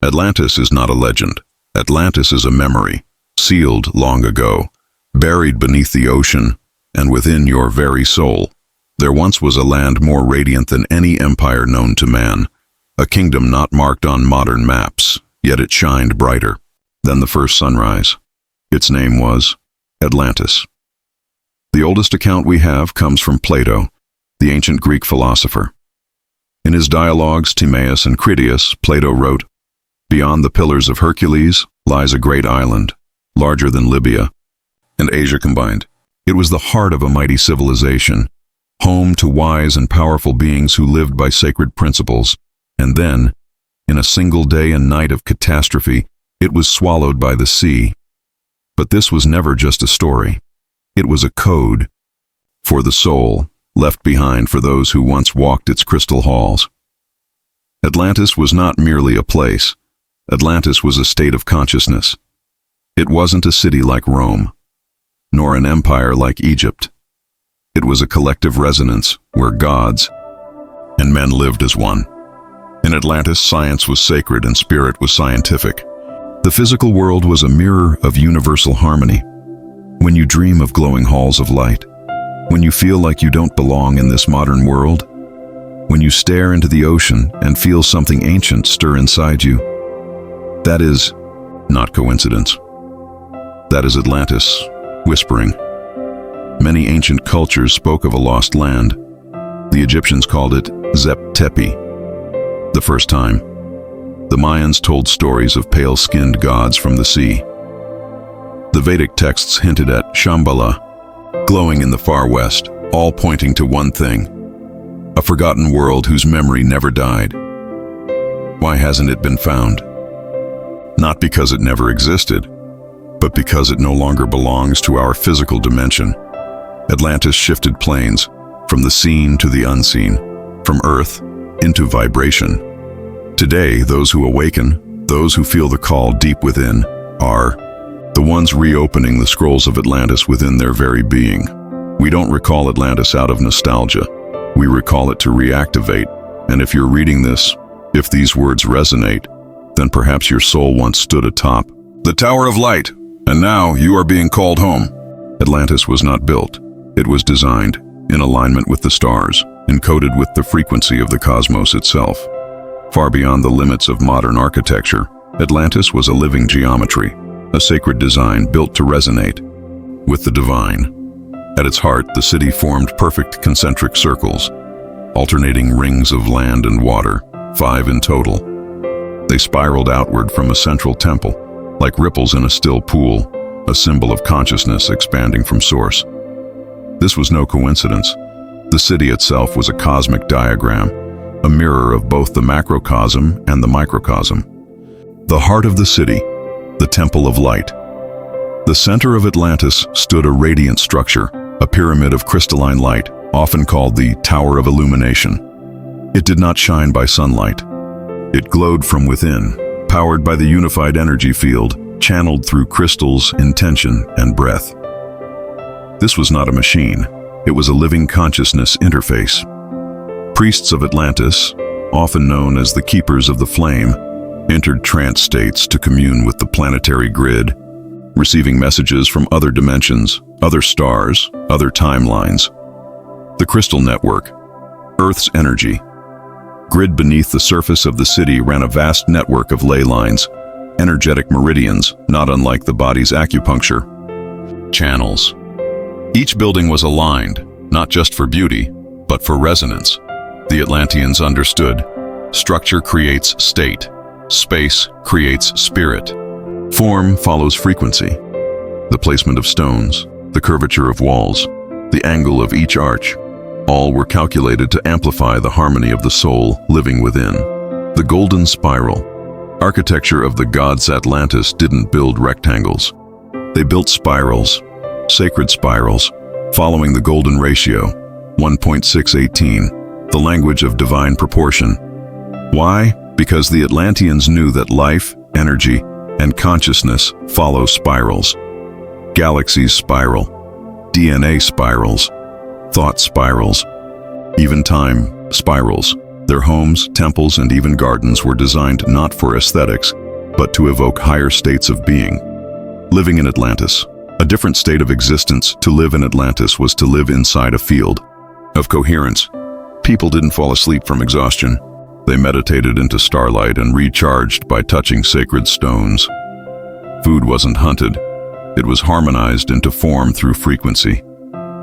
Atlantis is not a legend. Atlantis is a memory, sealed long ago, buried beneath the ocean and within your very soul. There once was a land more radiant than any empire known to man, a kingdom not marked on modern maps, yet it shined brighter than the first sunrise. Its name was Atlantis. The oldest account we have comes from Plato, the ancient Greek philosopher. In his dialogues Timaeus and Critias, Plato wrote, "Beyond the Pillars of Hercules lies a great island, larger than Libya and Asia combined. It was the heart of a mighty civilization, home to wise and powerful beings who lived by sacred principles. And then, in a single day and night of catastrophe, it was swallowed by the sea." But this was never just a story. It was a code for the soul, left behind for those who once walked its crystal halls. Atlantis was not merely a place. Atlantis was a state of consciousness. It wasn't a city like Rome, nor an empire like Egypt. It was a collective resonance where gods and men lived as one. In Atlantis, science was sacred and spirit was scientific. The physical world was a mirror of universal harmony. When you dream of glowing halls of light, when you feel like you don't belong in this modern world, when you stare into the ocean and feel something ancient stir inside you, that is not coincidence. That is Atlantis whispering. Many ancient cultures spoke of a lost land. The Egyptians called it Zep Tepi, the first time. The Mayans told stories of pale-skinned gods from the sea. The Vedic texts hinted at Shambhala, glowing in the far west, all pointing to one thing: a forgotten world whose memory never died. Why hasn't it been found? Not because it never existed, but because it no longer belongs to our physical dimension. Atlantis shifted planes, from the seen to the unseen, from earth into vibration. Today, those who awaken, those who feel the call deep within, are the ones reopening the scrolls of Atlantis within their very being. We don't recall Atlantis out of nostalgia. We recall it to reactivate. And if you're reading this, if these words resonate, then perhaps your soul once stood atop the Tower of Light, and now you are being called home. Atlantis was not built. It was designed, in alignment with the stars, encoded with the frequency of the cosmos itself. Far beyond the limits of modern architecture, Atlantis was a living geometry, a sacred design built to resonate with the divine. At its heart, the city formed perfect concentric circles, alternating rings of land and water, 5 in total. They spiraled outward from a central temple, like ripples in a still pool, a symbol of consciousness expanding from source. This was no coincidence. The city itself was a cosmic diagram, a mirror of both the macrocosm and the microcosm. The heart of the city, the Temple of Light. The center of Atlantis stood a radiant structure, a pyramid of crystalline light, often called the Tower of Illumination. It did not shine by sunlight. It glowed from within, powered by the unified energy field, channeled through crystals, intention, and breath. This was not a machine. It was a living consciousness interface. Priests of Atlantis, often known as the Keepers of the Flame, entered trance states to commune with the planetary grid, receiving messages from other dimensions, other stars, other timelines. The Crystal Network, Earth's energy. Grid beneath the surface of the city ran a vast network of ley lines, energetic meridians, not unlike the body's acupuncture channels. Each building was aligned, not just for beauty, but for resonance. The Atlanteans understood. Structure creates state. Space creates spirit. Form follows frequency. The placement of stones, the curvature of walls, the angle of each arch, all were calculated to amplify the harmony of the soul living within. The golden spiral. Architecture of the gods Atlantis didn't build rectangles. They built spirals, sacred spirals, following the golden ratio, 1.618, the language of divine proportion. Why? Because the Atlanteans knew that life, energy, and consciousness follow spirals. Galaxies spiral, DNA spirals, thought spirals, even time spirals. Their homes, temples, and even gardens were designed not for aesthetics, but to evoke higher states of being. Living in Atlantis. A different state of existence. To live in Atlantis was to live inside a field of coherence. People didn't fall asleep from exhaustion. They meditated into starlight and recharged by touching sacred stones. Food wasn't hunted. It was harmonized into form through frequency.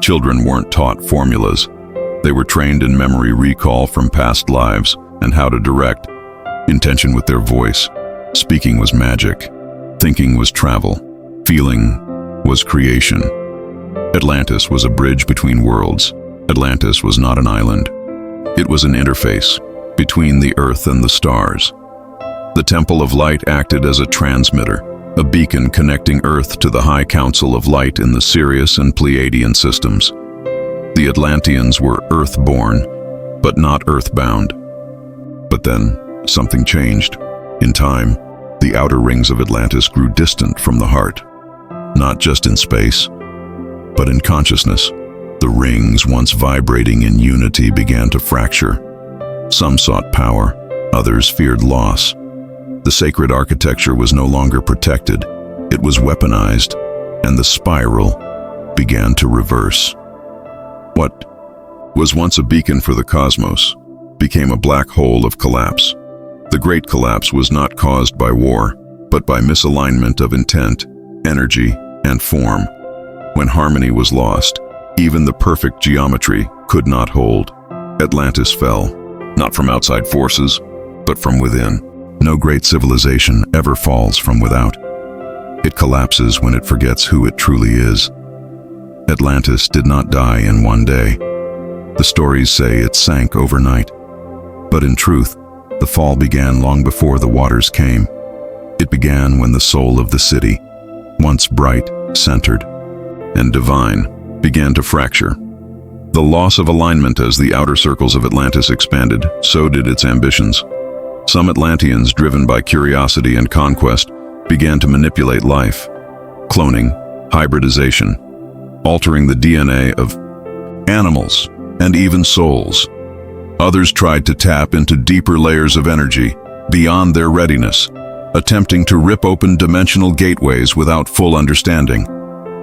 Children weren't taught formulas. They were trained in memory recall from past lives and how to direct intention with their voice. Speaking was magic. Thinking was travel. Feeling was creation. Atlantis was a bridge between worlds. Atlantis was not an island. It was an interface between the earth and the stars. The Temple of Light acted as a transmitter, a beacon connecting Earth to the High Council of Light in the Sirius and Pleiadian systems. The Atlanteans were Earth-born, but not Earth-bound. But then, something changed. In time, the outer rings of Atlantis grew distant from the heart. Not just in space, but in consciousness. The rings, once vibrating in unity, began to fracture. Some sought power, others feared loss. The sacred architecture was no longer protected. It was weaponized, and the spiral began to reverse. What was once a beacon for the cosmos became a black hole of collapse. The Great Collapse was not caused by war, but by misalignment of intent, energy, and form. When harmony was lost, even the perfect geometry could not hold. Atlantis fell, not from outside forces, but from within. No great civilization ever falls from without. It collapses when it forgets who it truly is. Atlantis did not die in one day. The stories say it sank overnight. But in truth, the fall began long before the waters came. It began when the soul of the city, once bright, centered, and divine, began to fracture. The loss of alignment as the outer circles of Atlantis expanded, so did its ambitions. Some Atlanteans, driven by curiosity and conquest, began to manipulate life. Cloning, hybridization, altering the DNA of animals and even souls. Others tried to tap into deeper layers of energy, beyond their readiness, attempting to rip open dimensional gateways without full understanding.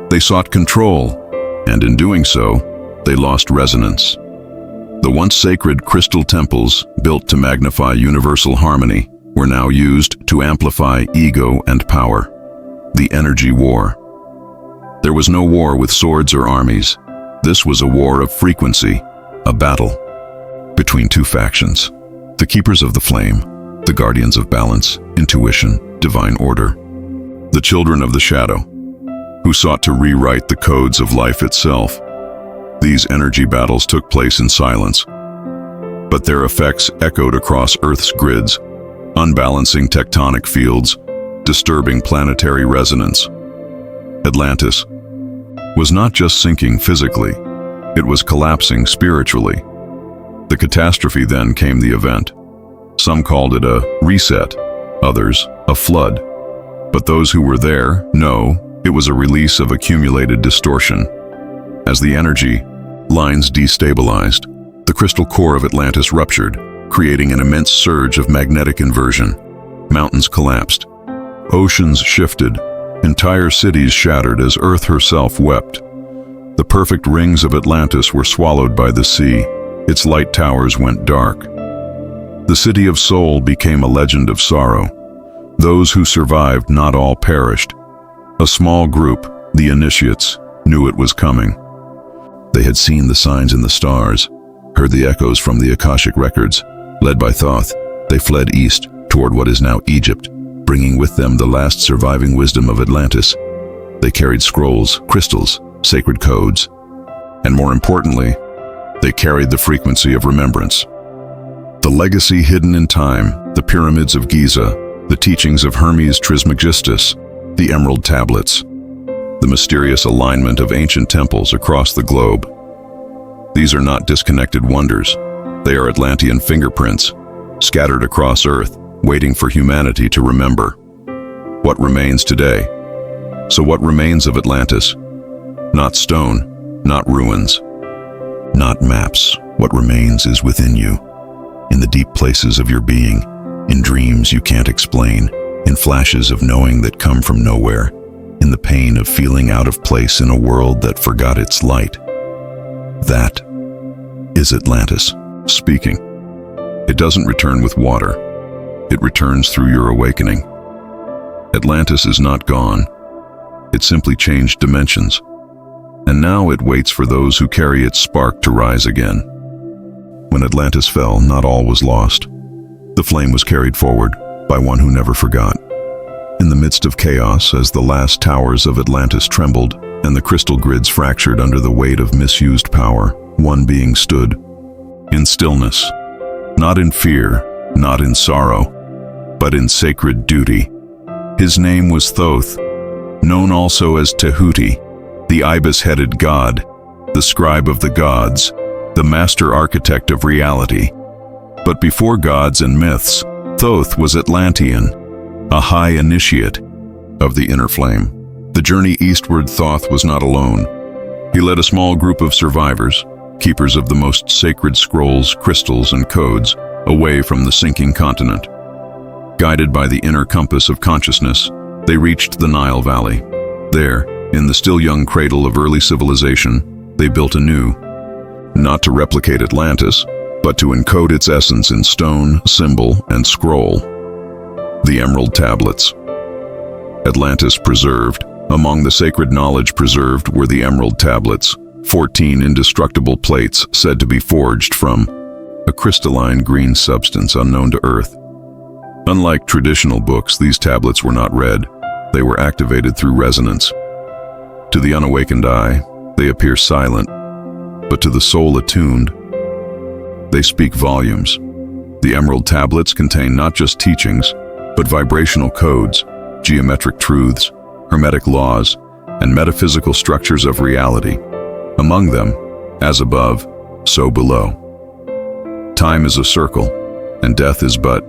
They sought control, and in doing so, they lost resonance. The once sacred crystal temples, built to magnify universal harmony, were now used to amplify ego and power. The energy war. There was no war with swords or armies. This was a war of frequency, a battle between two factions. The keepers of the flame, the guardians of balance, intuition, divine order. The children of the shadow, who sought to rewrite the codes of life itself. These energy battles took place in silence, but their effects echoed across Earth's grids, unbalancing tectonic fields, disturbing planetary resonance. Atlantis was not just sinking physically, it was collapsing spiritually. The catastrophe then came the event. Some called it a reset, others a flood. But those who were there know it was a release of accumulated distortion. As the energy lines destabilized, the crystal core of Atlantis ruptured, creating an immense surge of magnetic inversion. Mountains collapsed. Oceans shifted. Entire cities shattered as Earth herself wept. The perfect rings of Atlantis were swallowed by the sea. Its light towers went dark. The city of Soul became a legend of sorrow. Those who survived, not all perished. A small group, the initiates, knew it was coming. They had seen the signs in the stars, heard the echoes from the Akashic records. Led by Thoth, they fled east toward what is now Egypt, bringing with them the last surviving wisdom of Atlantis. They carried scrolls, crystals, sacred codes, and more importantly, they carried the frequency of remembrance. The legacy hidden in time, the pyramids of Giza, the teachings of Hermes Trismegistus, the Emerald Tablets, the mysterious alignment of ancient temples across the globe. These are not disconnected wonders. They are Atlantean fingerprints, scattered across Earth, waiting for humanity to remember. What remains today? So what remains of Atlantis? Not stone, not ruins, not maps. What remains is within you, in the deep places of your being, in dreams you can't explain, in flashes of knowing that come from nowhere, in the pain of feeling out of place in a world that forgot its light. That is Atlantis speaking. It doesn't return with water. It returns through your awakening. Atlantis is not gone. It simply changed dimensions. And now it waits for those who carry its spark to rise again. When Atlantis fell, not all was lost. The flame was carried forward by one who never forgot. In the midst of chaos, as the last towers of Atlantis trembled and the crystal grids fractured under the weight of misused power, one being stood in stillness, not in fear, not in sorrow, but in sacred duty. His name was Thoth, known also as Tehuti, the ibis-headed god, the scribe of the gods, the master architect of reality. But before gods and myths, Thoth was Atlantean, a high initiate of the inner flame. The journey eastward, Thoth was not alone. He led a small group of survivors, keepers of the most sacred scrolls, crystals, and codes, away from the sinking continent. Guided by the inner compass of consciousness, they reached the Nile Valley. There, in the still young cradle of early civilization, they built anew, not to replicate Atlantis, but to encode its essence in stone, symbol, and scroll. The Emerald Tablets. Atlantis preserved. Among the sacred knowledge preserved were the Emerald Tablets, 14 indestructible plates said to be forged from a crystalline green substance unknown to Earth. Unlike traditional books, these tablets were not read. They were activated through resonance. To the unawakened eye, they appear silent, but to the soul attuned, they speak volumes. The Emerald Tablets contain not just teachings, but vibrational codes, geometric truths, hermetic laws, and metaphysical structures of reality. Among them, as above, so below. Time is a circle, and death is but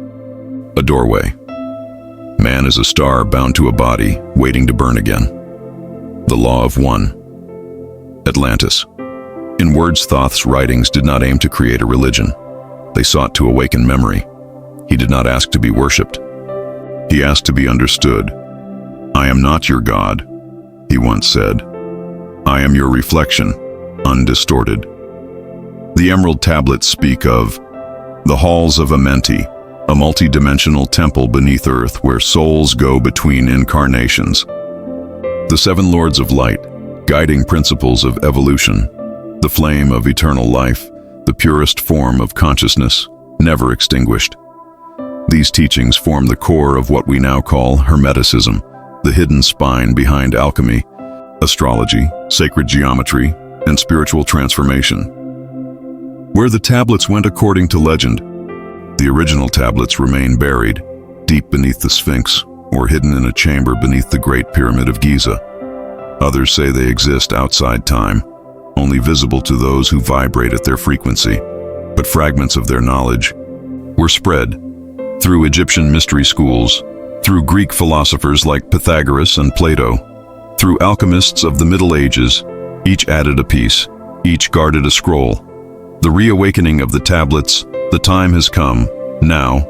a doorway. Man is a star bound to a body, waiting to burn again. The Law of One. Atlantis. In words, Thoth's writings did not aim to create a religion. They sought to awaken memory. He did not ask to be worshipped. He asked to be understood. "I am not your God," he once said. "I am your reflection, undistorted." The Emerald Tablets speak of the halls of Amenti, a multi-dimensional temple beneath Earth where souls go between incarnations. The seven lords of light, guiding principles of evolution, the flame of eternal life, the purest form of consciousness, never extinguished. These teachings form the core of what we now call Hermeticism, the hidden spine behind alchemy, astrology, sacred geometry, and spiritual transformation. Where the tablets went according to legend, the original tablets remain buried, deep beneath the Sphinx, or hidden in a chamber beneath the Great Pyramid of Giza. Others say they exist outside time, only visible to those who vibrate at their frequency. But fragments of their knowledge were spread through Egyptian mystery schools, through Greek philosophers like Pythagoras and Plato, through alchemists of the Middle Ages. Each added a piece, each guarded a scroll. The reawakening of the tablets, the time has come, now,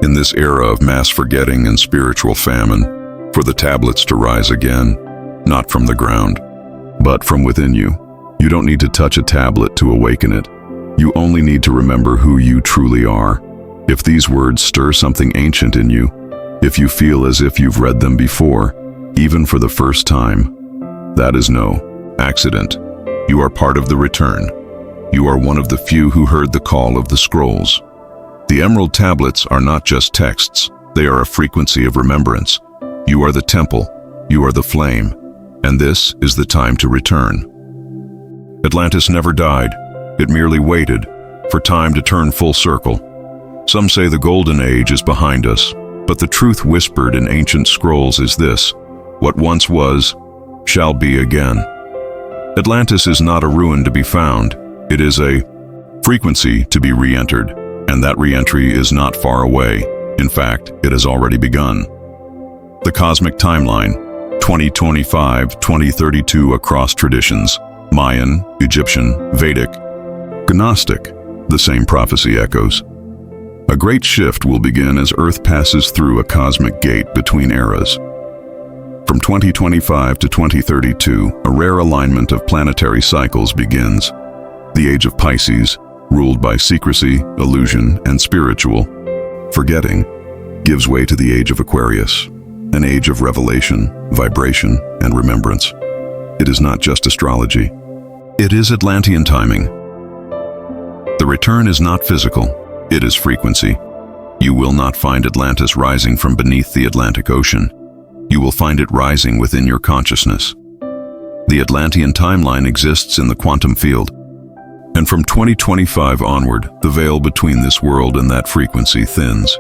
in this era of mass forgetting and spiritual famine, for the tablets to rise again, not from the ground, but from within you. You don't need to touch a tablet to awaken it. You only need to remember who you truly are. If these words stir something ancient in you, if you feel as if you've read them before, even for the first time, that is no accident. You are part of the return. You are one of the few who heard the call of the scrolls. The Emerald Tablets are not just texts. They are a frequency of remembrance. You are the temple. You are the flame. And this is the time to return. Atlantis never died. It merely waited for time to turn full circle. Some say the Golden Age is behind us, but the truth whispered in ancient scrolls is this: what once was, shall be again. Atlantis is not a ruin to be found. It is a frequency to be re-entered, and that re-entry is not far away. In fact, it has already begun. The Cosmic Timeline, 2025-2032 across traditions, Mayan, Egyptian, Vedic, Gnostic, the same prophecy echoes. A great shift will begin as Earth passes through a cosmic gate between eras. From 2025 to 2032, a rare alignment of planetary cycles begins. The age of Pisces, ruled by secrecy, illusion, and spiritual forgetting, gives way to the age of Aquarius, an age of revelation, vibration, and remembrance. It is not just astrology. It is Atlantean timing. The return is not physical, it is frequency. You will not find Atlantis rising from beneath the Atlantic Ocean. You will find it rising within your consciousness. The Atlantean timeline exists in the quantum field. And from 2025 onward, the veil between this world and that frequency thins.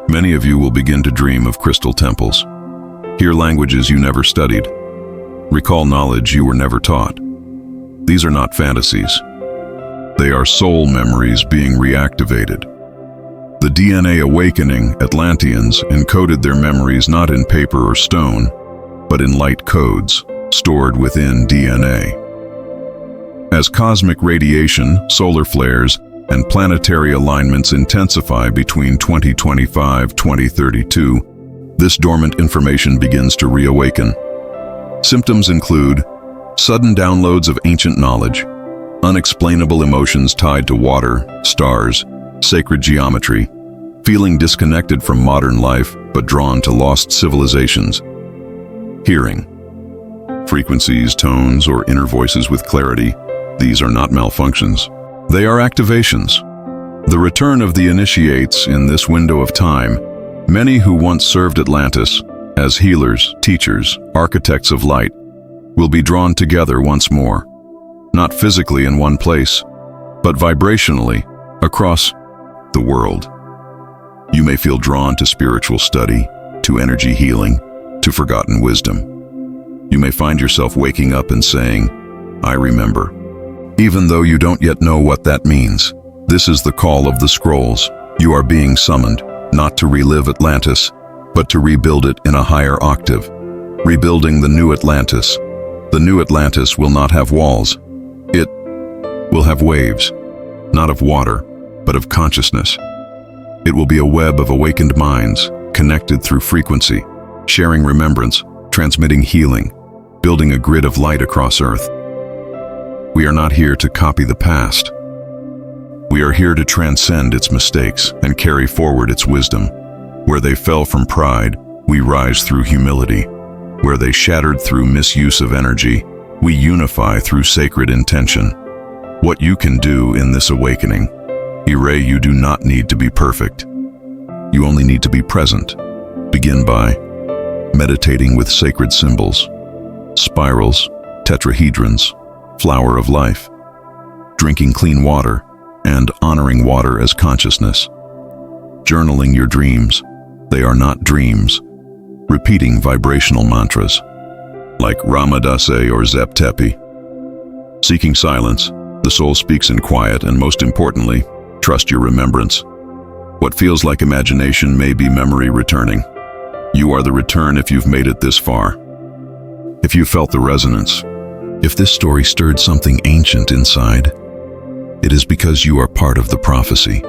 Many of you will begin to dream of crystal temples, hear languages you never studied, recall knowledge you were never taught. These are not fantasies. They are soul memories being reactivated. The DNA awakening Atlanteans encoded their memories not in paper or stone, but in light codes stored within DNA. As cosmic radiation, solar flares, and planetary alignments intensify between 2025-2032, this dormant information begins to reawaken. Symptoms include sudden downloads of ancient knowledge, unexplainable emotions tied to water, stars, sacred geometry, feeling disconnected from modern life but drawn to lost civilizations. Hearing, frequencies, tones, or inner voices with clarity. These are not malfunctions. They are activations. The return of the initiates in this window of time. Many who once served Atlantis as healers, teachers, architects of light will be drawn together once more, not physically in one place, but vibrationally across the world. You may feel drawn to spiritual study, to energy healing, to forgotten wisdom. You may find yourself waking up and saying, "I remember," even though you don't yet know what that means. This is the call of the scrolls. You are being summoned, not to relive Atlantis, but to rebuild it in a higher octave. Rebuilding the new Atlantis. The new Atlantis will not have walls. It will have waves, not of water, but of consciousness. It will be a web of awakened minds, connected through frequency, sharing remembrance, transmitting healing, building a grid of light across Earth. We are not here to copy the past. We are here to transcend its mistakes and carry forward its wisdom. Where they fell from pride, we rise through humility. Where they shattered through misuse of energy, we unify through sacred intention. What you can do in this awakening. You do not need to be perfect. You only need to be present. Begin by meditating with sacred symbols, spirals, tetrahedrons, flower of life, drinking clean water, and honoring water as consciousness. Journaling your dreams. They are not dreams. Repeating vibrational mantras, like Ramadase or Zep Tepi. Seeking silence. The soul speaks in quiet, and most importantly, trust your remembrance. What feels like imagination may be memory returning. You are the return if you've made it this far. If you felt the resonance, if this story stirred something ancient inside, it is because you are part of the prophecy,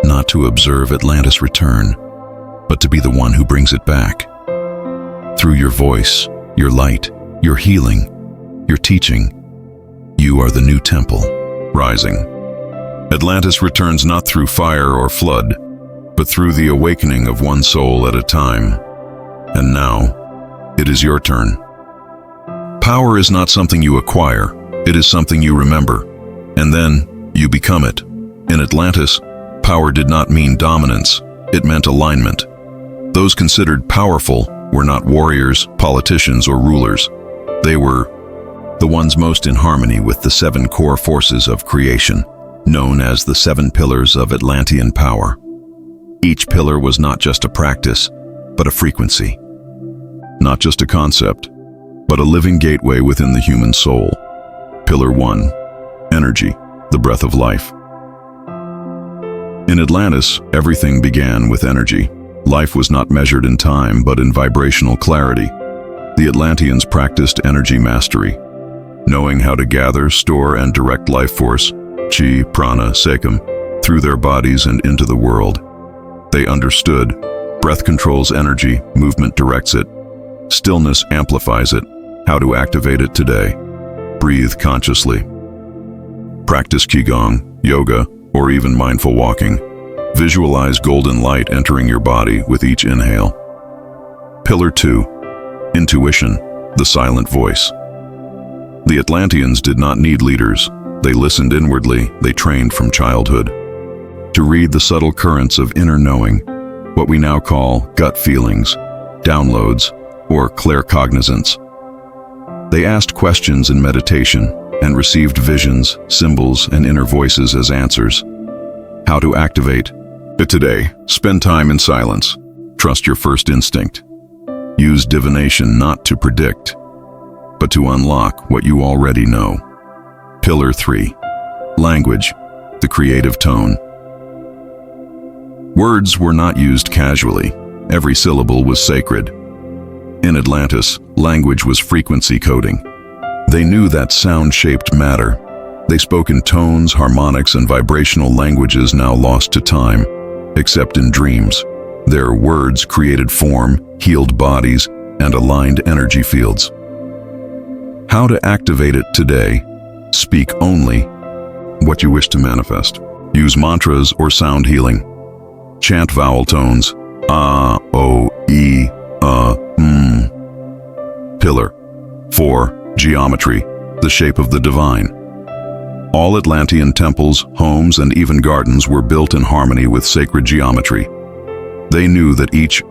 not to observe Atlantis return, but to be the one who brings it back. Through your voice, your light, your healing, your teaching, you are the new temple, rising. Atlantis returns not through fire or flood, but through the awakening of one soul at a time. And now, it is your turn. Power is not something you acquire, it is something you remember, and then you become it. In Atlantis, power did not mean dominance, it meant alignment. Those considered powerful were not warriors, politicians, or rulers. They were the ones most in harmony with the 7 core forces of creation, known as the 7 pillars of Atlantean power. Each pillar was not just a practice, but a frequency. Not just a concept, but a living gateway within the human soul. Pillar 1, energy, the breath of life. In Atlantis, everything began with energy. Life was not measured in time, but in vibrational clarity. The Atlanteans practiced energy mastery, knowing how to gather, store, and direct life force, chi, prana, sekam, through their bodies and into the world. They understood. Breath controls energy, movement directs it. Stillness amplifies it. How to activate it today? Breathe consciously. Practice Qigong, yoga, or even mindful walking. Visualize golden light entering your body with each inhale. Pillar 2. Intuition, the silent voice. The Atlanteans did not need leaders. They listened inwardly, they trained from childhood. To read the subtle currents of inner knowing, what we now call gut feelings, downloads, or claircognizance. They asked questions in meditation and received visions, symbols, and inner voices as answers. How to activate it today? Spend time in silence. Trust your first instinct. Use divination not to predict, but to unlock what you already know. Pillar 3. Language, the creative tone. Words were not used casually. Every syllable was sacred. In Atlantis, language was frequency coding. They knew that sound shaped matter. They spoke in tones, harmonics, and vibrational languages now lost to time, except in dreams. Their words created form, healed bodies, and aligned energy fields. How to activate it today? Speak only what you wish to manifest. Use mantras or sound healing. Chant vowel tones. A, O, E, Pillar 4. Geometry, the shape of the divine. All Atlantean temples, homes, and even gardens were built in harmony with sacred geometry. They knew that each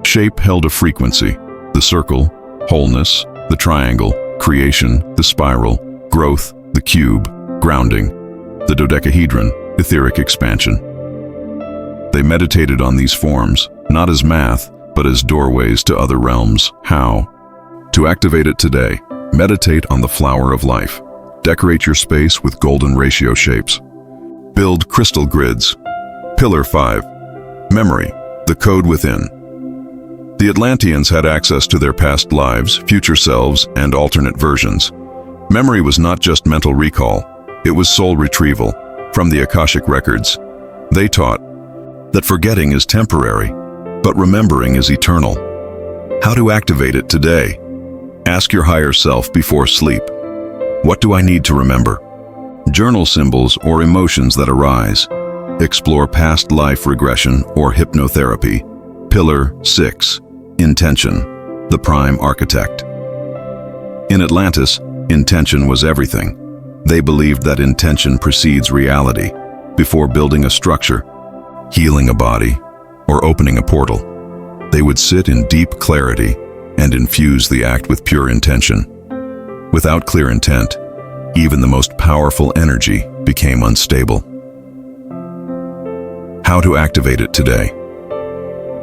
shape held a frequency: the circle, wholeness; the triangle, creation; the spiral, growth; the cube, grounding; the dodecahedron, etheric expansion. They meditated on these forms, not as math, but as doorways to other realms. How? To activate it today, meditate on the flower of life. Decorate your space with golden ratio shapes. Build crystal grids. Pillar 5. Memory, the code within. The Atlanteans had access to their past lives, future selves, and alternate versions. Memory was not just mental recall, it was soul retrieval from the Akashic records. They taught that forgetting is temporary, but remembering is eternal. How to activate it today? Ask your higher self before sleep. What do I need to remember? Journal symbols or emotions that arise. Explore past life regression or hypnotherapy. Pillar 6. Intention, the prime architect. In Atlantis, intention was everything. They believed that intention precedes reality. Before building a structure, healing a body, or opening a portal, they would sit in deep clarity and infuse the act with pure intention. Without clear intent, even the most powerful energy became unstable. How to activate it today?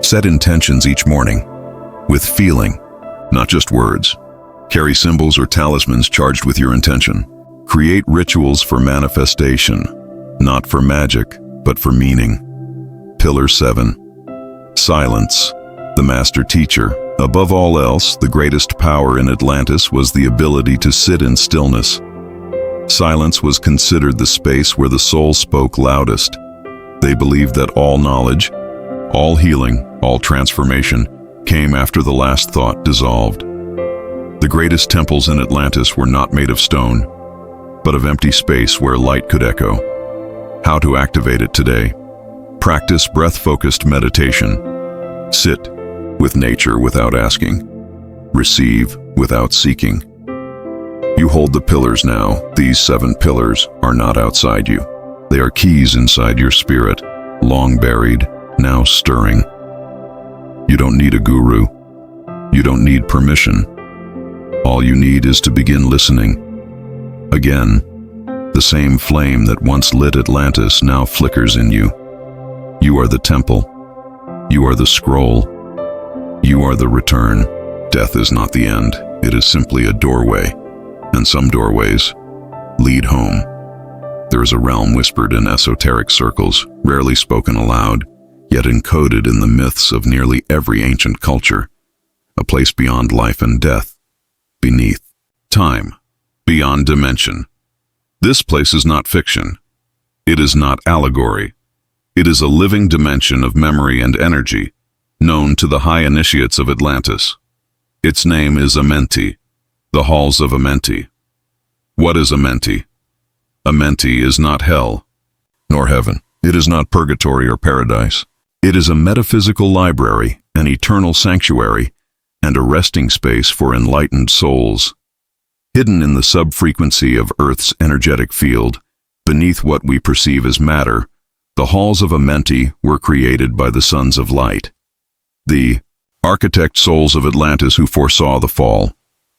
Set intentions each morning, with feeling, not just words. Carry symbols or talismans charged with your intention. Create rituals for manifestation, not for magic, but for meaning. Pillar 7. Silence, the master teacher. Above all else, the greatest power in Atlantis was the ability to sit in stillness. Silence was considered the space where the soul spoke loudest. They believed that all knowledge, all healing, all transformation came after the last thought dissolved. The greatest temples in Atlantis were not made of stone, but of empty space where light could echo. How to activate it today? Practice breath-focused meditation. Sit with nature without asking. Receive without seeking. You hold the pillars now. These 7 pillars are not outside you. They are keys inside your spirit, long buried, now stirring. You don't need a guru. You don't need permission. All you need is to begin listening. Again, the same flame that once lit Atlantis now flickers in you. You are the temple. You are the scroll. You are the return. Death is not the end. It is simply a doorway. And some doorways lead home. There is a realm whispered in esoteric circles, rarely spoken aloud, yet encoded in the myths of nearly every ancient culture. A place beyond life and death, beneath time, beyond dimension. This place is not fiction. It is not allegory. It is a living dimension of memory and energy, known to the high initiates of Atlantis. Its name is Amenti, the halls of Amenti. What is Amenti? Amenti is not hell, nor heaven. It is not purgatory or paradise. It is a metaphysical library, an eternal sanctuary, and a resting space for enlightened souls. Hidden in the sub-frequency of Earth's energetic field, beneath what we perceive as matter, the halls of Amenti were created by the sons of light, the architect souls of Atlantis who foresaw the fall.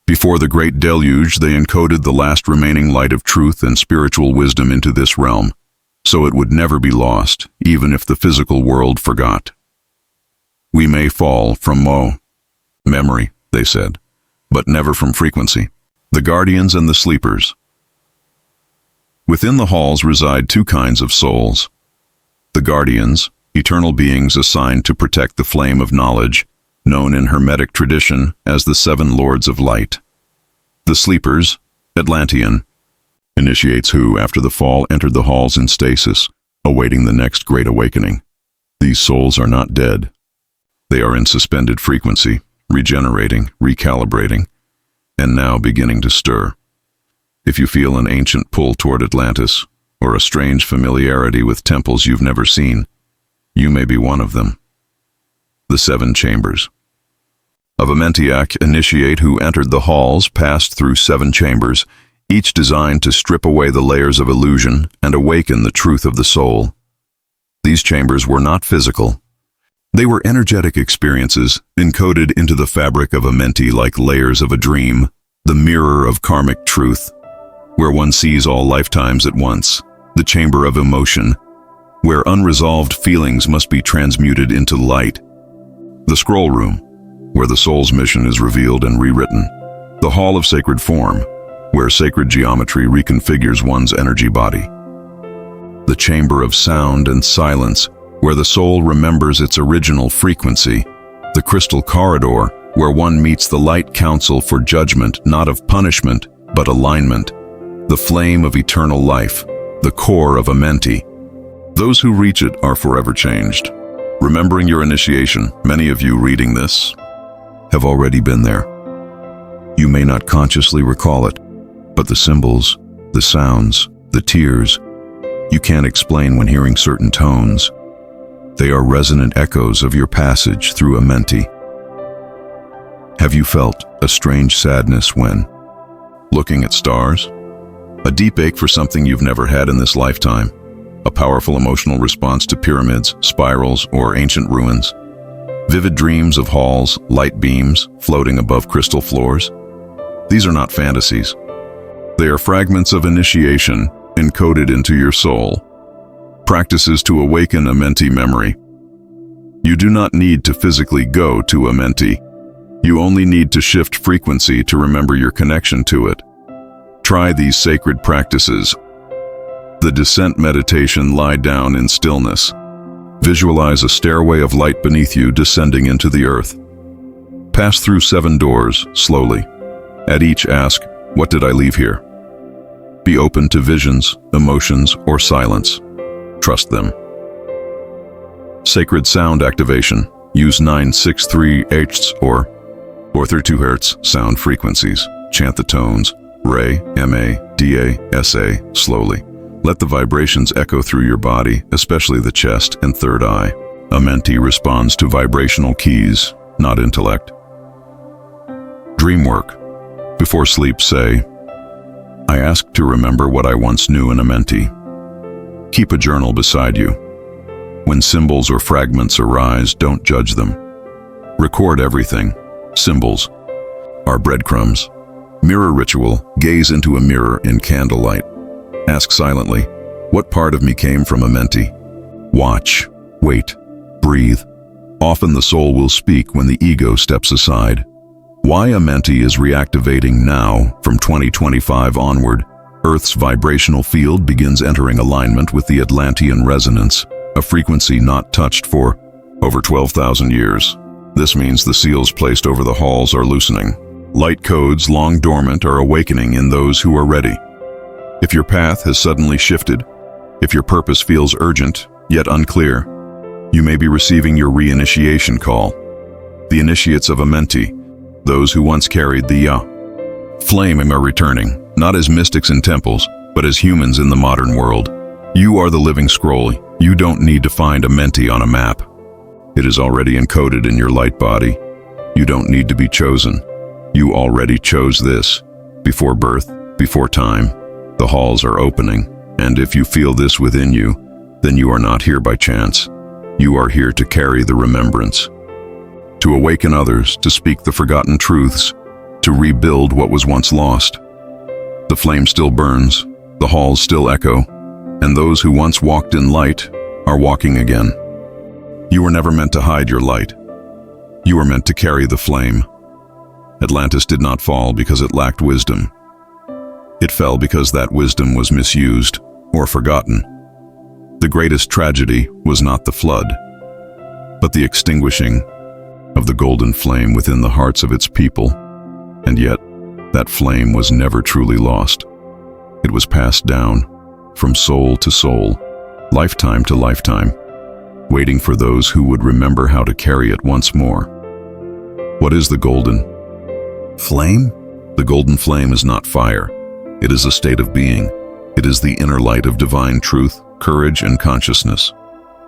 Before the great deluge, they encoded the last remaining light of truth and spiritual wisdom into this realm, so it would never be lost, even if the physical world forgot. We may fall from memory, they said, but never from frequency. The guardians and the sleepers. Within the halls reside two kinds of souls. The guardians, eternal beings assigned to protect the flame of knowledge, known in Hermetic tradition as the seven lords of light. The sleepers, Atlantean, initiates who, after the fall, entered the halls in stasis, awaiting the next great awakening. These souls are not dead. They are in suspended frequency, regenerating, recalibrating, and now beginning to stir. If you feel an ancient pull toward Atlantis, or a strange familiarity with temples you've never seen, you may be one of them. The seven chambers. Of Amentiac initiate who entered the halls passed through seven chambers, each designed to strip away the layers of illusion and awaken the truth of the soul. These chambers were not physical. They were energetic experiences encoded into the fabric of Amenti like layers of a dream, the mirror of karmic truth, where one sees all lifetimes at once, the chamber of emotion, where unresolved feelings must be transmuted into light, the scroll room, where the soul's mission is revealed and rewritten, the hall of sacred form, where sacred geometry reconfigures one's energy body, the chamber of sound and silence, where the soul remembers its original frequency, the crystal corridor, where one meets the light council for judgment, not of punishment, but alignment, the flame of eternal life, the core of Amenti. Those who reach it are forever changed. Remembering your initiation, many of you reading this have already been there. You may not consciously recall it, but the symbols, the sounds, the tears, you can't explain when hearing certain tones. They are resonant echoes of your passage through Amenti. Have you felt a strange sadness when looking at stars? A deep ache for something you've never had in this lifetime? A powerful emotional response to pyramids, spirals, or ancient ruins? Vivid dreams of halls, light beams, floating above crystal floors? These are not fantasies. They are fragments of initiation encoded into your soul. Practices to awaken Amenti memory. You do not need to physically go to Amenti. You only need to shift frequency to remember your connection to it. Try these sacred practices. The descent meditation. Lie down in stillness. Visualize a stairway of light beneath you descending into the earth. Pass through 7 doors, slowly. At each ask, what did I leave here? Be open to visions, emotions, or silence. Trust them. Sacred sound activation. Use 963 Hz or 432 Hz sound frequencies. Chant the tones, Re, Ma, Da, Sa, slowly. Let the vibrations echo through your body, especially the chest and third eye. Amenti responds to vibrational keys, not intellect. Dream work. Before sleep, say, I ask to remember what I once knew in Amenti. Keep a journal beside you. When symbols or fragments arise, don't judge them. Record everything. Symbols are breadcrumbs. Mirror ritual. Gaze into a mirror in candlelight. Ask silently, what part of me came from Amenti? Watch, wait, breathe. Often the soul will speak when the ego steps aside. Why Amenti is reactivating now, from 2025 onward, Earth's vibrational field begins entering alignment with the Atlantean resonance, a frequency not touched for over 12,000 years. This means the seals placed over the halls are loosening. Light codes long dormant are awakening in those who are ready. If your path has suddenly shifted, If your purpose feels urgent, yet unclear, you may be receiving your reinitiation call. The initiates of a mentee, those who once carried the flame, are returning, not as mystics in temples, but as humans in the modern world. You are the living scroll. You don't need to find a mentee on a map. It is already encoded in your light body. You don't need to be chosen. You already chose this. Before birth, before time, the halls are opening, and if you feel this within you, then you are not here by chance. You are here to carry the remembrance, to awaken others, to speak the forgotten truths, to rebuild what was once lost. The flame still burns, the halls still echo, and those who once walked in light are walking again. You were never meant to hide your light. You were meant to carry the flame. Atlantis did not fall because it lacked wisdom. It fell because that wisdom was misused or forgotten. The greatest tragedy was not the flood, but the extinguishing of the golden flame within the hearts of its people. And yet, that flame was never truly lost. It was passed down from soul to soul, lifetime to lifetime, waiting for those who would remember how to carry it once more. What is the golden flame? The golden flame is not fire. It is a state of being. It is the inner light of divine truth, courage, and consciousness.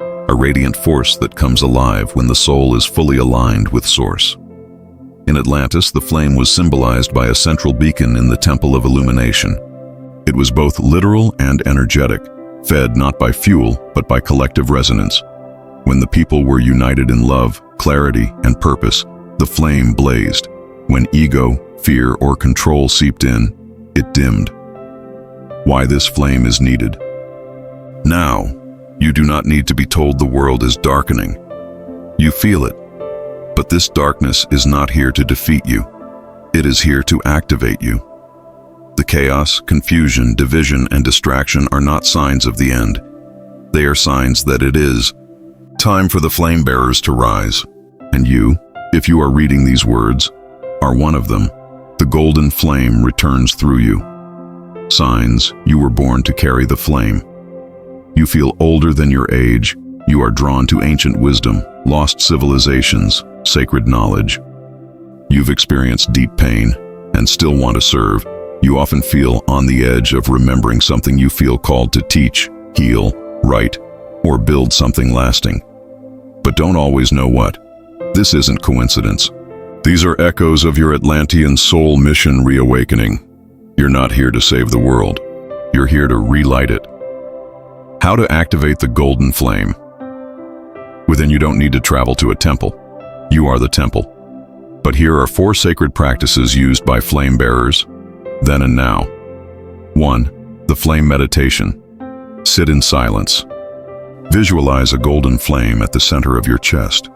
A radiant force that comes alive when the soul is fully aligned with Source. In Atlantis, the flame was symbolized by a central beacon in the Temple of Illumination. It was both literal and energetic, fed not by fuel, but by collective resonance. When the people were united in love, clarity, and purpose, the flame blazed. When ego, fear, or control seeped in, it dimmed. Why this flame is needed? Now, you do not need to be told the world is darkening. You feel it. But this darkness is not here to defeat you. It is here to activate you. The chaos, confusion, division, and distraction are not signs of the end. They are signs that it is time for the flame bearers to rise. And you, if you are reading these words, are one of them. The golden flame returns through you. Signs you were born to carry the flame. You feel older than your age. You are drawn to ancient wisdom, lost civilizations, sacred knowledge. You've experienced deep pain and still want to serve. You often feel on the edge of remembering something you feel called to teach, heal, write, or build something lasting. But don't always know what. This isn't coincidence. These are echoes of your Atlantean soul mission reawakening. You're not here to save the world. You're here to relight it. How to activate the golden flame? Within, you don't need to travel to a temple. You are the temple. But here are 4 sacred practices used by flame bearers, then and now. 1. The flame meditation. Sit in silence. Visualize a golden flame at the center of your chest.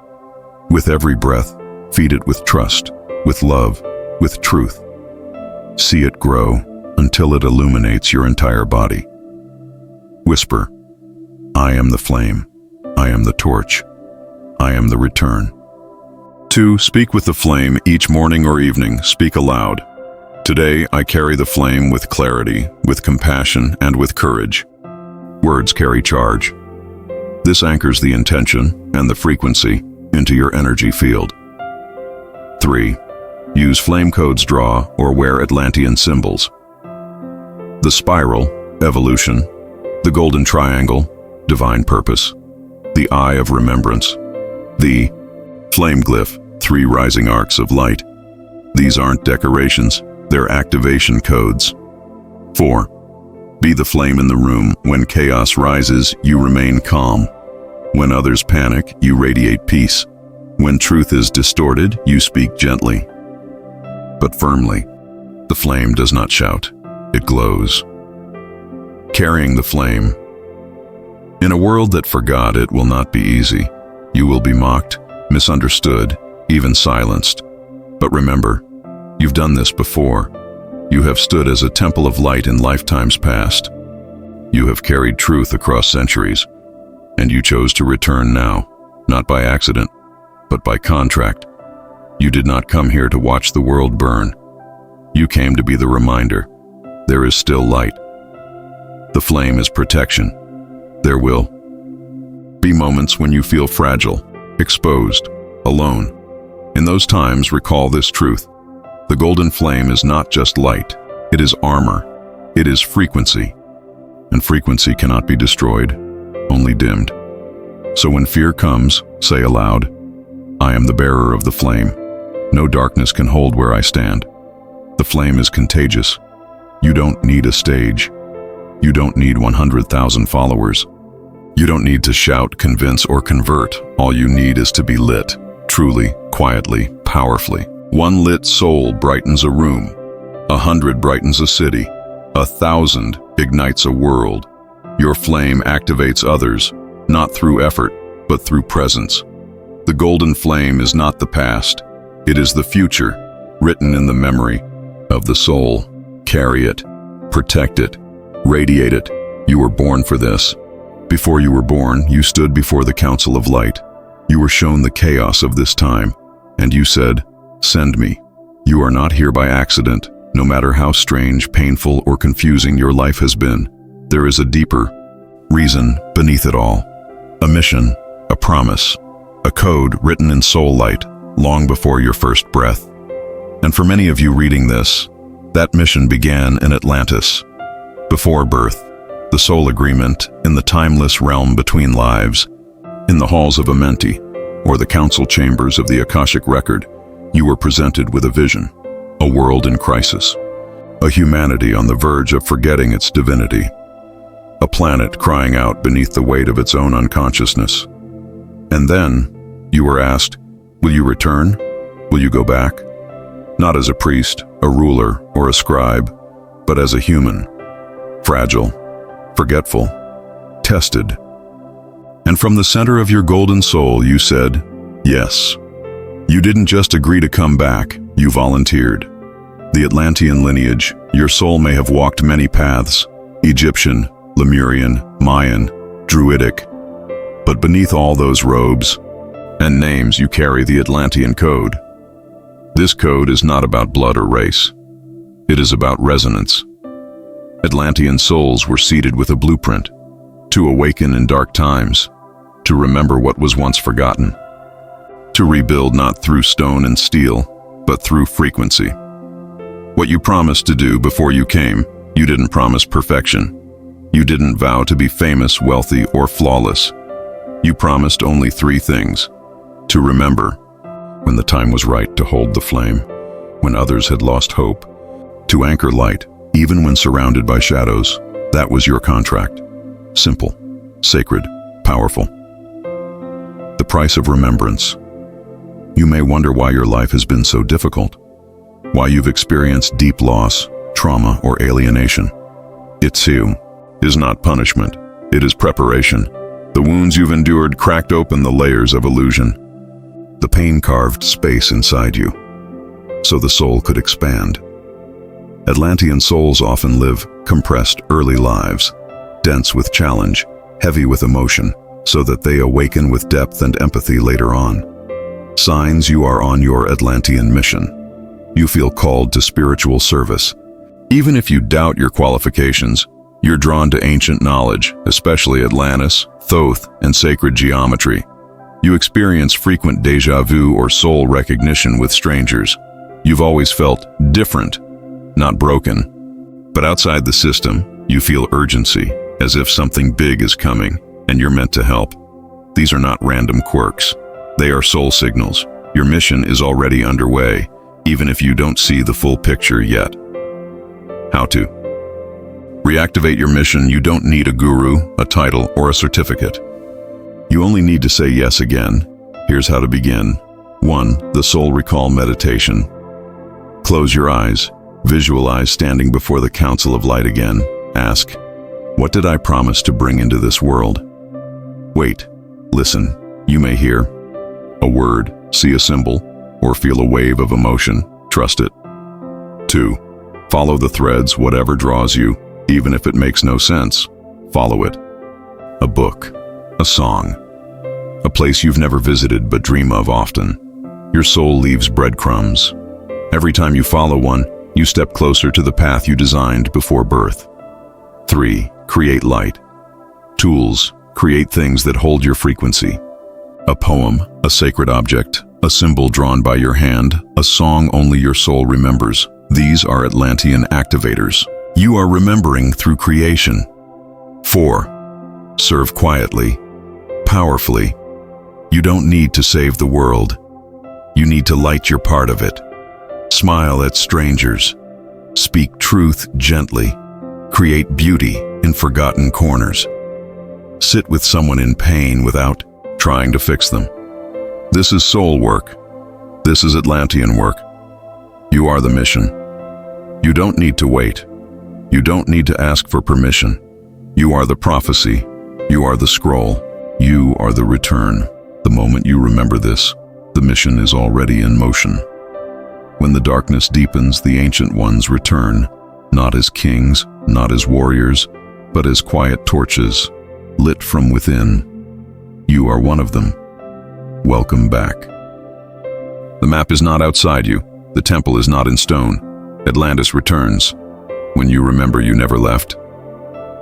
With every breath, feed it with trust, with love, with truth. See it grow until it illuminates your entire body. Whisper, I am the flame. I am the torch. I am the return. 2. Speak with the flame each morning or evening. Speak aloud. Today, I carry the flame with clarity, with compassion, and with courage. Words carry charge. This anchors the intention and the frequency into your energy field. 3. Use flame codes, draw, or wear Atlantean symbols. The spiral, evolution. The golden triangle, divine purpose. The eye of remembrance. The flame glyph, 3 rising arcs of light. These aren't decorations, they're activation codes. 4. Be the flame in the room. When chaos rises, you remain calm. When others panic, you radiate peace. When truth is distorted, you speak gently, but firmly. The flame does not shout, it glows. Carrying the flame. In a world that forgot, it will not be easy. You will be mocked, misunderstood, even silenced. But remember, you've done this before. You have stood as a temple of light in lifetimes past. You have carried truth across centuries, and you chose to return now, not by accident, but by contract. You did not come here to watch the world burn. You came to be the reminder. There is still light. The flame is protection. There will be moments when you feel fragile, exposed, alone. In those times, recall this truth. The golden flame is not just light, it is armor, it is frequency. And frequency cannot be destroyed, only dimmed. So when fear comes, say aloud, I am the bearer of the flame. No darkness can hold where I stand. The flame is contagious. You don't need a stage. You don't need 100,000 followers. You don't need to shout, convince, or convert. All you need is to be lit, truly, quietly, powerfully. One lit soul brightens a room. 100 brightens a city. 1,000 ignites a world. Your flame activates others, not through effort, but through presence. The golden flame is not the past. It is the future, written in the memory of the soul. Carry it, protect it, radiate it. You were born for this. Before you were born, you stood before the council of light. You were shown the chaos of this time, and you said, send me. You are not here by accident. No matter how strange, painful, or confusing your life has been, there is a deeper reason beneath it all. A mission, a promise, a code written in soul light long before your first breath. And for many of you reading this, that mission began in Atlantis. Before birth, the soul agreement in the timeless realm between lives, in the halls of Amenti, or the council chambers of the Akashic record, you were presented with a vision, a world in crisis, a humanity on the verge of forgetting its divinity, a planet crying out beneath the weight of its own unconsciousness. And then, you were asked, will you return? Will you go back? Not as a priest, a ruler, or a scribe, but as a human, fragile, forgetful, tested. And from the center of your golden soul, you said, yes. You didn't just agree to come back, you volunteered. The Atlantean lineage, your soul may have walked many paths, Egyptian, Lemurian, Mayan, Druidic. But beneath all those robes and names, you carry the Atlantean code. This code is not about blood or race. It is about resonance. Atlantean souls were seeded with a blueprint to awaken in dark times, to remember what was once forgotten, to rebuild not through stone and steel, but through frequency. What you promised to do before you came, you didn't promise perfection. You didn't vow to be famous, wealthy, or flawless. You promised only 3 things: to remember when the time was right to hold the flame, when others had lost hope, to anchor light, even when surrounded by shadows. That was your contract. Simple, sacred, powerful. The price of remembrance. You may wonder why your life has been so difficult, why you've experienced deep loss, trauma, or alienation. Itsu is not punishment, it is preparation. The wounds you've endured cracked open the layers of illusion. The pain carved space inside you, so the soul could expand. Atlantean souls often live compressed early lives, dense with challenge, heavy with emotion, so that they awaken with depth and empathy later on. Signs you are on your Atlantean mission. You feel called to spiritual service. Even if you doubt your qualifications, you're drawn to ancient knowledge, especially Atlantis, Thoth, and sacred geometry. You experience frequent déjà vu or soul recognition with strangers. You've always felt different, not broken. But outside the system, you feel urgency, as if something big is coming, and you're meant to help. These are not random quirks. They are soul signals. Your mission is already underway, even if you don't see the full picture yet. How to reactivate your mission? You don't need a guru, a title, or a certificate. You only need to say yes again. Here's how to begin. 1. The soul recall meditation. Close your eyes. Visualize standing before the council of light again. Ask, what did I promise to bring into this world? Wait. Listen. You may hear a word, see a symbol, or feel a wave of emotion. Trust it. 2. Follow the threads, whatever draws you, even if it makes no sense. Follow it. A book, a song, a place you've never visited but dream of often. Your soul leaves breadcrumbs. Every time you follow one, you step closer to the path you designed before birth. 3. Create light. Tools: create things that hold your frequency. A poem, a sacred object, a symbol drawn by your hand, a song only your soul remembers. These are Atlantean activators. You are remembering through creation. 4. Serve quietly, powerfully. You don't need to save the world. You need to light your part of it. Smile at strangers. Speak truth gently. Create beauty in forgotten corners. Sit with someone in pain without trying to fix them. This is soul work. This is Atlantean work. You are the mission. You don't need to wait. You don't need to ask for permission. You are the prophecy. You are the scroll. You are the return. The moment you remember this, the mission is already in motion. When the darkness deepens, the ancient ones return, not as kings, not as warriors, but as quiet torches, lit from within. You are one of them. Welcome back. The map is not outside you. The temple is not in stone. Atlantis returns. When you remember you never left.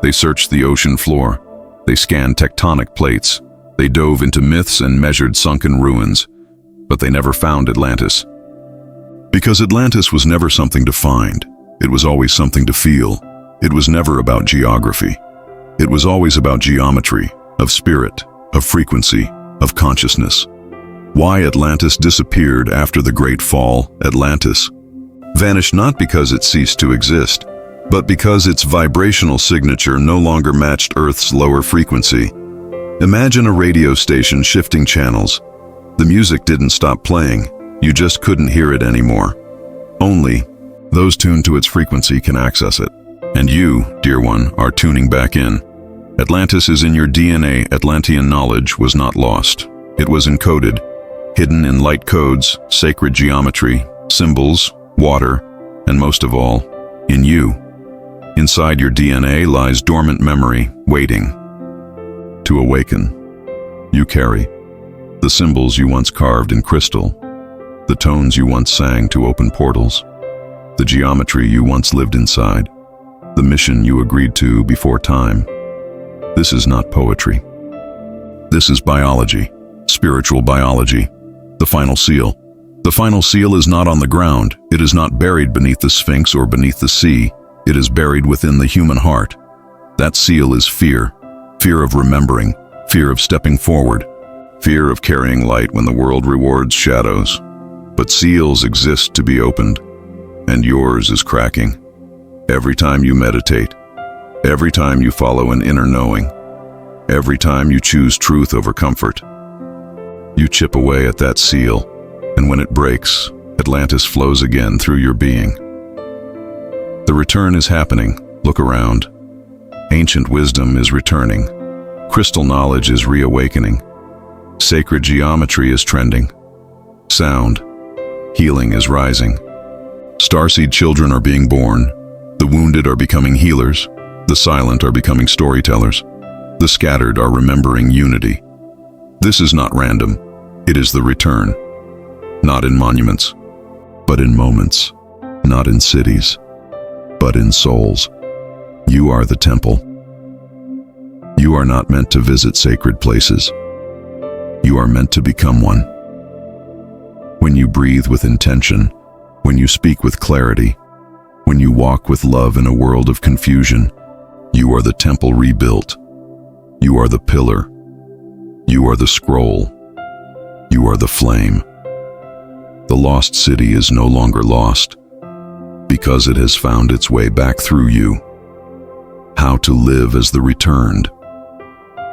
They searched the ocean floor. They scanned tectonic plates. They dove into myths and measured sunken ruins. But they never found Atlantis. Because Atlantis was never something to find. It was always something to feel. It was never about geography. It was always about geometry, of spirit, of frequency, of consciousness. Why Atlantis disappeared after the Great Fall? Atlantis vanished not because it ceased to exist, but because its vibrational signature no longer matched Earth's lower frequency. Imagine a radio station shifting channels. The music didn't stop playing, you just couldn't hear it anymore. Only those tuned to its frequency can access it. And you, dear one, are tuning back in. Atlantis is in your DNA. Atlantean knowledge was not lost. It was encoded, hidden in light codes, sacred geometry, symbols, water, and most of all, in you. Inside your DNA lies dormant memory, waiting to awaken. You carry the symbols you once carved in crystal, the tones you once sang to open portals, the geometry you once lived inside, the mission you agreed to before time. This is not poetry. This is biology, spiritual biology, the final seal. The final seal is not on the ground. It is not buried beneath the Sphinx or beneath the sea. It is buried within the human heart. That seal is fear. Fear of remembering, fear of stepping forward, fear of carrying light when the world rewards shadows. But seals exist to be opened, and yours is cracking. Every time you meditate, every time you follow an inner knowing, every time you choose truth over comfort, you chip away at that seal, and when it breaks, Atlantis flows again through your being. The return is happening. Look around. Ancient wisdom is returning. Crystal knowledge is reawakening. Sacred geometry is trending. Sound, healing is rising. Starseed children are being born. The wounded are becoming healers. The silent are becoming storytellers. The scattered are remembering unity. This is not random. It is the return. Not in monuments, but in moments. Not in cities, but in souls. You are the temple. You are not meant to visit sacred places. You are meant to become one. When you breathe with intention, when you speak with clarity, when you walk with love in a world of confusion, you are the temple rebuilt. You are the pillar. You are the scroll. You are the flame. The lost city is no longer lost because it has found its way back through you. How to live as the returned.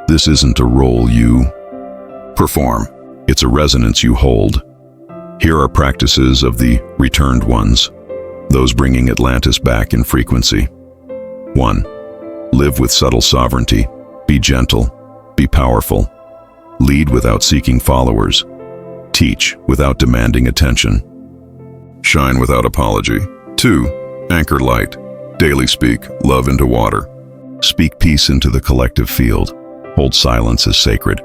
This isn't a role you perform. It's a resonance you hold. Here are practices of the returned ones, those bringing Atlantis back in frequency. 1. Live with subtle sovereignty. Be gentle. Be powerful. Lead without seeking followers. Teach without demanding attention. Shine without apology. 2. Anchor light. Daily speak love into water. Speak peace into the collective field. Hold silence as sacred.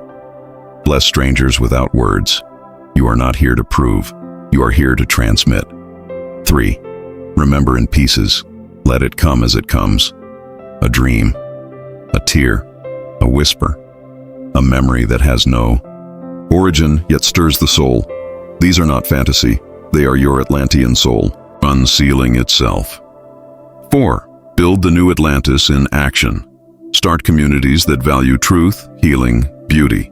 Bless strangers without words. You are not here to prove. You are here to transmit. 3. Remember in pieces. Let it come as it comes. A dream, a tear, a whisper, a memory that has no origin yet stirs the soul. These are not fantasy, they are your Atlantean soul, unsealing itself. 4. Build the new Atlantis in action. Start communities that value truth, healing, beauty.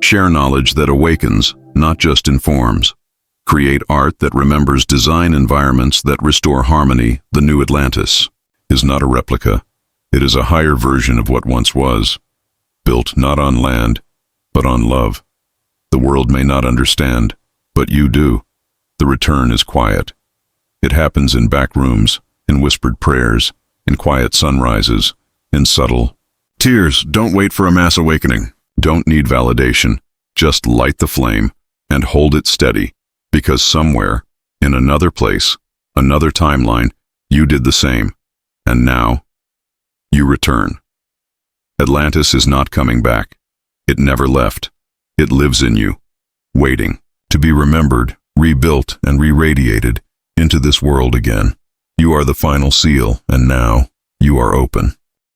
Share knowledge that awakens, not just informs. Create art that remembers, design environments that restore harmony. The new Atlantis is not a replica. It is a higher version of what once was, built not on land, but on love. The world may not understand, but you do. The return is quiet. It happens in back rooms, in whispered prayers, in quiet sunrises, in subtle tears. Don't wait for a mass awakening. Don't need validation. Just light the flame and hold it steady, because somewhere, in another place, another timeline, you did the same. And now, you return. Atlantis is not coming back. It never left. It lives in you, waiting to be remembered, rebuilt, and re-radiated into this world again. You are the final seal, and now you are open.